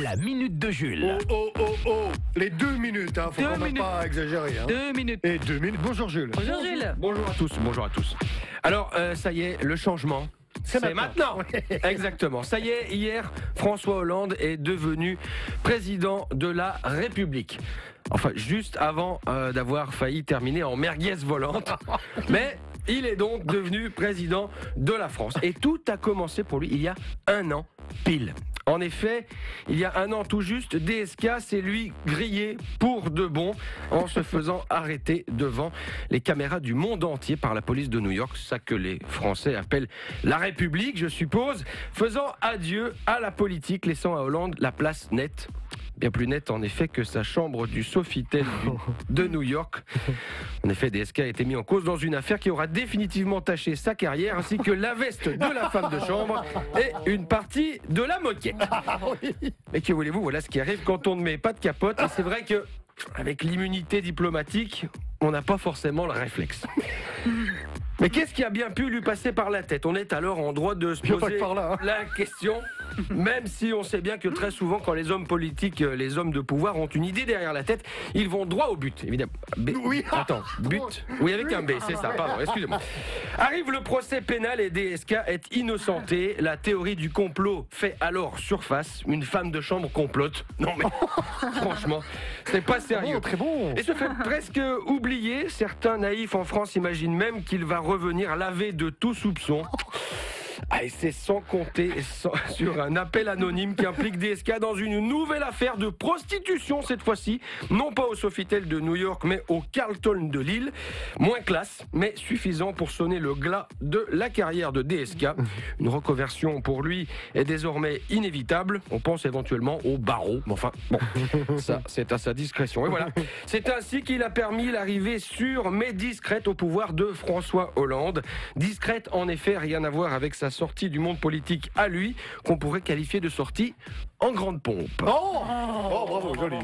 La minute de Jules. Oh, les 2 minutes, hein, faut quand même pas exagérer. Hein. 2 minutes. Et 2 minutes, bonjour Jules. Bonjour Jules. Bonjour à tous. Alors, ça y est, le changement. C'est maintenant. Exactement. Ça y est, hier, François Hollande est devenu président de la République. Enfin, juste avant d'avoir failli terminer en merguez volante. Mais il est donc devenu président de la France. Et tout a commencé pour lui il y a 1 an pile. En effet, il y a 1 an tout juste, DSK s'est lui grillé pour de bon en se faisant arrêter devant les caméras du monde entier par la police de New York, ça que les Français appellent la République, je suppose, faisant adieu à la politique, laissant à Hollande la place nette. Bien plus nette en effet que sa chambre du Sofitel de New York. En effet, DSK a été mis en cause dans une affaire qui aura définitivement taché sa carrière, ainsi que la veste de la femme de chambre et une partie de la moquette. Mais que voulez-vous, voilà ce qui arrive quand on ne met pas de capote. Et c'est vrai que, avec l'immunité diplomatique, on n'a pas forcément le réflexe. Mais qu'est-ce qui a bien pu lui passer par la tête? On est alors en droit de se poser la question, même si on sait bien que très souvent, quand les hommes politiques, les hommes de pouvoir ont une idée derrière la tête, ils vont droit au but, évidemment. Oui. Attends, but? Oui, avec un B, c'est ça, pardon, excusez-moi. Arrive le procès pénal et DSK est innocenté. La théorie du complot fait alors surface. Une femme de chambre complote. Non mais, franchement, c'est pas sérieux. Très bon. Et se fait presque oublier. Certains naïfs en France imaginent même qu'il va revenir lavé de tout soupçon. Ah, et c'est sans compter sur un appel anonyme qui implique DSK dans une nouvelle affaire de prostitution cette fois-ci, non pas au Sofitel de New York mais au Carlton de Lille. Moins classe, mais suffisant pour sonner le glas de la carrière de DSK. Une reconversion pour lui est désormais inévitable. On pense éventuellement au barreau. Enfin, bon, ça c'est à sa discrétion. Et voilà, c'est ainsi qu'il a permis l'arrivée sûre mais discrète au pouvoir de François Hollande. Discrète en effet, rien à voir avec sa sortie du monde politique à lui, qu'on pourrait qualifier de sortie en grande pompe. Oh, bravo, joli.